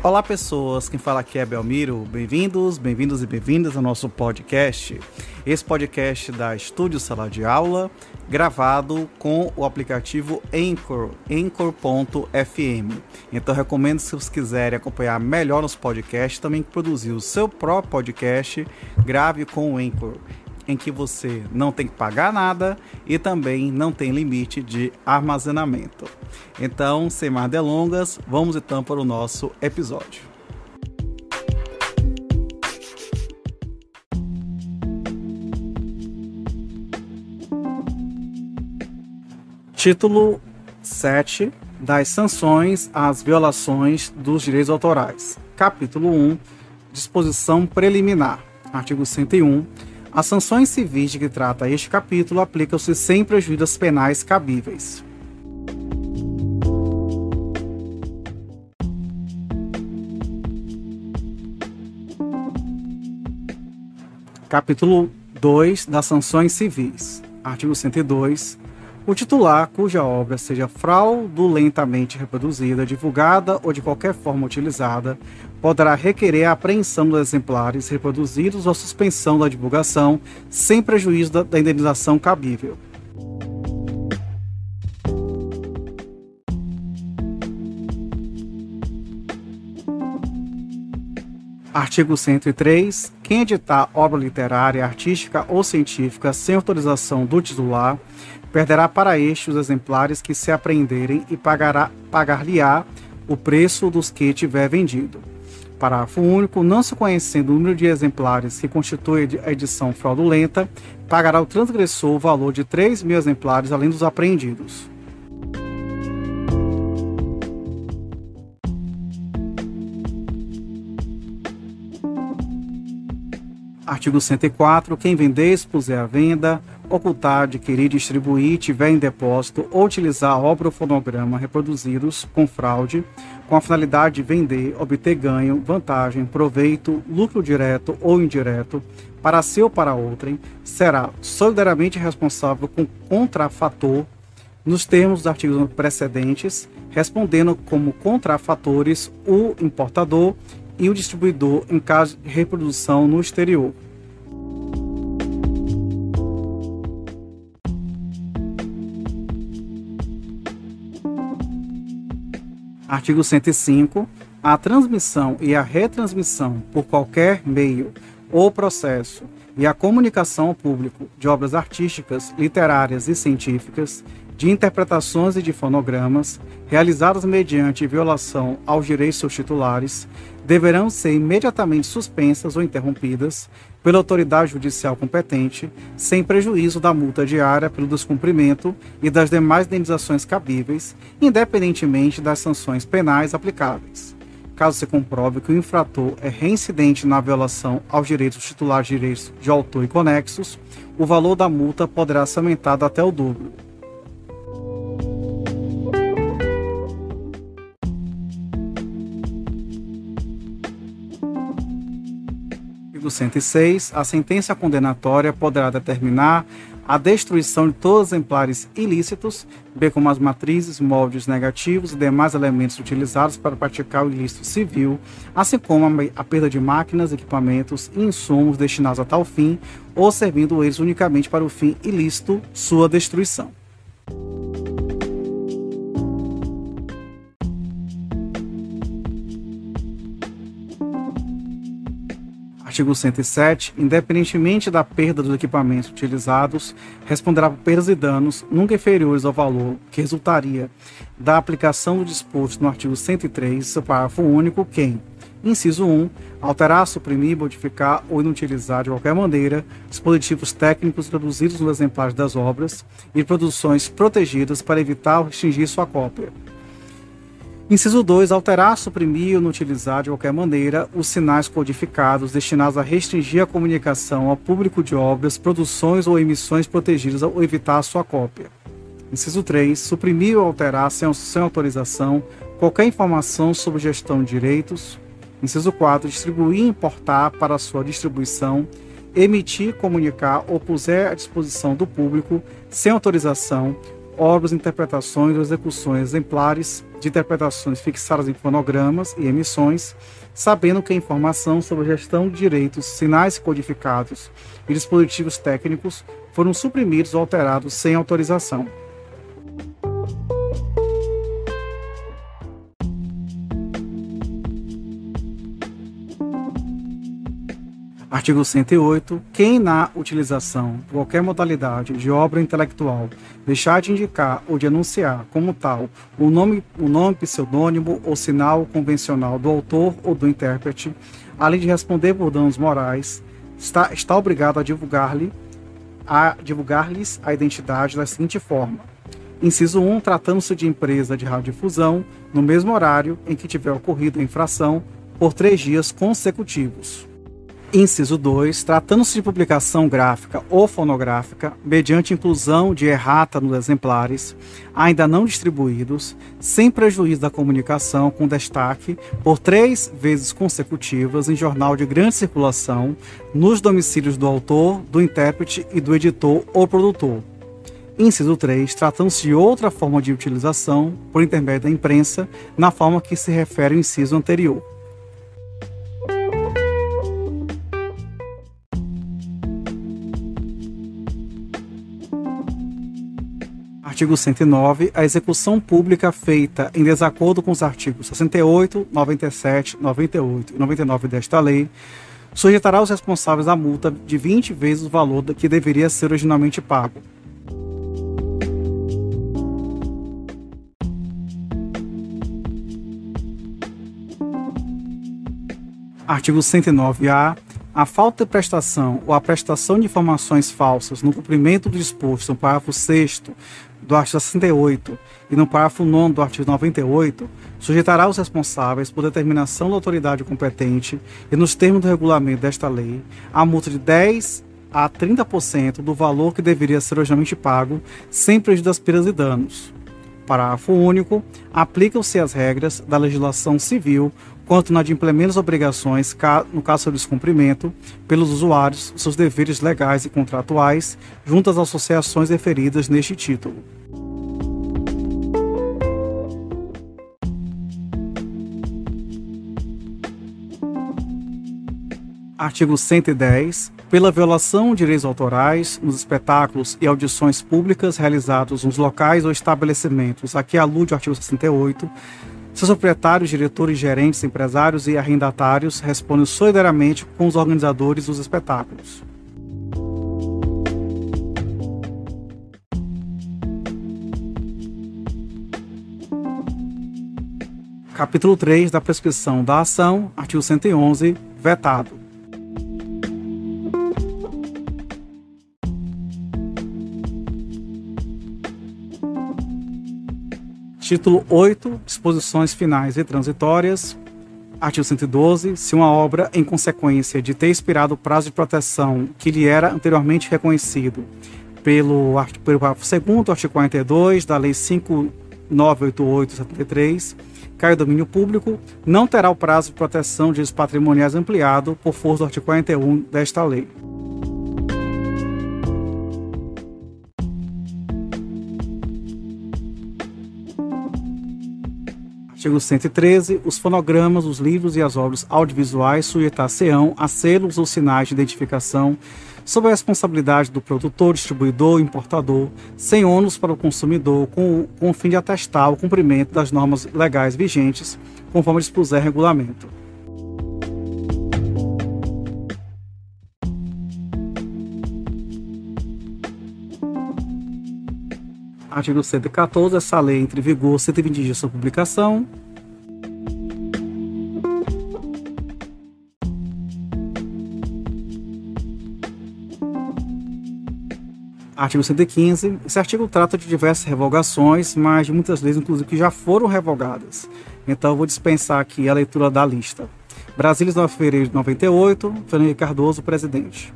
Olá pessoas, quem fala aqui é Belmiro, bem-vindos e bem-vindas ao nosso podcast. Esse podcast da Estúdio Sala de Aula, gravado com o aplicativo Anchor, Anchor.fm. Então recomendo, se vocês quiserem acompanhar melhor nos podcasts, também produzir o seu próprio podcast, grave com o Anchor, em que você não tem que pagar nada e também não tem limite de armazenamento. Então, sem mais delongas, vamos então para o nosso episódio. Título 7 das sanções às violações dos direitos autorais. Capítulo 1, disposição preliminar. Artigo 101. As sanções civis de que trata este capítulo aplicam-se sem prejuízo às penais cabíveis. Capítulo 2 das sanções civis. Artigo 102. O titular cuja obra seja fraudulentamente reproduzida, divulgada ou de qualquer forma utilizada, poderá requerer a apreensão dos exemplares reproduzidos ou a suspensão da divulgação, sem prejuízo da indenização cabível. Artigo 103. Quem editar obra literária, artística ou científica sem autorização do titular, perderá para este os exemplares que se apreenderem e pagar-lhe-á o preço dos que tiver vendido. Parágrafo único. Não se conhecendo o número de exemplares que constitui a edição fraudulenta, pagará o transgressor o valor de 3.000 exemplares, além dos apreendidos. Artigo 104. Quem vender, expuser à venda, ocultar, adquirir, distribuir, tiver em depósito ou utilizar obra ou fonograma reproduzidos com fraude, com a finalidade de vender, obter ganho, vantagem, proveito, lucro direto ou indireto, para si ou para outrem, será solidariamente responsável com o contrafator, nos termos dos artigos precedentes, respondendo como contrafatores o importador e o distribuidor em caso de reprodução no exterior. Artigo 105. A transmissão e a retransmissão por qualquer meio ou processo e a comunicação ao público de obras artísticas, literárias e científicas, de interpretações e de fonogramas, realizadas mediante violação aos direitos dos titulares, deverão ser imediatamente suspensas ou interrompidas pela autoridade judicial competente, sem prejuízo da multa diária pelo descumprimento e das demais indenizações cabíveis, independentemente das sanções penais aplicáveis. Caso se comprove que o infrator é reincidente na violação aos direitos dos titulares de direitos de autor e conexos, o valor da multa poderá ser aumentado até o dobro. Artigo 106. A sentença condenatória poderá determinar a destruição de todos os exemplares ilícitos, bem como as matrizes, moldes negativos e demais elementos utilizados para praticar o ilícito civil, assim como a perda de máquinas, equipamentos e insumos destinados a tal fim, ou servindo eles unicamente para o fim ilícito, sua destruição. Artigo 107. Independentemente da perda dos equipamentos utilizados, responderá por perdas e danos nunca inferiores ao valor que resultaria da aplicação do disposto no artigo 103, seu parágrafo único, quem, inciso 1, alterar, suprimir, modificar ou inutilizar de qualquer maneira dispositivos técnicos introduzidos nos exemplares das obras e produções protegidas para evitar ou restringir sua cópia. Inciso 2. Alterar, suprimir ou inutilizar de qualquer maneira os sinais codificados destinados a restringir a comunicação ao público de obras, produções ou emissões protegidas ou evitar a sua cópia. Inciso 3. Suprimir ou alterar sem autorização qualquer informação sobre gestão de direitos. Inciso 4. Distribuir e importar para sua distribuição, emitir, comunicar ou puser à disposição do público, sem autorização, obras, interpretações ou execuções exemplares de interpretações fixadas em fonogramas e emissões, sabendo que a informação sobre a gestão de direitos, sinais codificados e dispositivos técnicos foram suprimidos ou alterados sem autorização. Artigo 108. Quem, na utilização de qualquer modalidade de obra intelectual, deixar de indicar ou de anunciar como tal o nome, pseudônimo ou sinal convencional do autor ou do intérprete, além de responder por danos morais, está obrigado a divulgar-lhes a identidade da seguinte forma. Inciso 1. Tratando-se de empresa de radiodifusão, no mesmo horário em que tiver ocorrido a infração, por 3 dias consecutivos. Inciso 2. Tratando-se de publicação gráfica ou fonográfica, mediante inclusão de errata nos exemplares, ainda não distribuídos, sem prejuízo da comunicação com destaque, por 3 vezes consecutivas em jornal de grande circulação, nos domicílios do autor, do intérprete e do editor ou produtor. Inciso 3. Tratando-se de outra forma de utilização, por intermédio da imprensa, na forma que se refere ao inciso anterior. Artigo 109. A execução pública feita em desacordo com os artigos 68, 97, 98 e 99 desta lei sujeitará os responsáveis à multa de 20 vezes o valor que deveria ser originalmente pago. Artigo 109-A. A falta de prestação ou a prestação de informações falsas no cumprimento do disposto no parágrafo 6º do artigo 68 e no parágrafo 9º do artigo 98 sujeitará os responsáveis, por determinação da autoridade competente e nos termos do regulamento desta lei, a multa de 10% a 30% do valor que deveria ser originalmente pago, sem prejuízo das perdas e danos. Parágrafo único. Aplicam-se as regras da legislação civil quanto na de implementos obrigações, no caso do descumprimento, pelos usuários, seus deveres legais e contratuais, junto às associações referidas neste título. Artigo 110. Pela violação de direitos autorais nos espetáculos e audições públicas realizados nos locais ou estabelecimentos a que alude o artigo 68, seus proprietários, diretores, gerentes, empresários e arrendatários respondem solidariamente com os organizadores dos espetáculos. Capítulo 3 da prescrição da ação, artigo 111, vetado. Título 8, disposições finais e transitórias. Artigo 112. Se uma obra, em consequência de ter expirado o prazo de proteção que lhe era anteriormente reconhecido pelo parágrafo 2º do artigo 42 da Lei 5.988/73, cai em domínio público, não terá o prazo de proteção de direitos patrimoniais ampliado por força do artigo 41 desta lei. Artigo 113. Os fonogramas, os livros e as obras audiovisuais sujeitar-se-ão a selos ou sinais de identificação sob a responsabilidade do produtor, distribuidor e importador, sem ônus para o consumidor, com o fim de atestar o cumprimento das normas legais vigentes, conforme dispuser regulamento. Artigo 114. Essa lei entra em vigor 120 dias de sua publicação. Artigo 115. Esse artigo trata de diversas revogações, mas de muitas leis, inclusive, que já foram revogadas. Então, eu vou dispensar aqui a leitura da lista. Brasília, 9 de fevereiro de 98, Fernando Henrique Cardoso, presidente.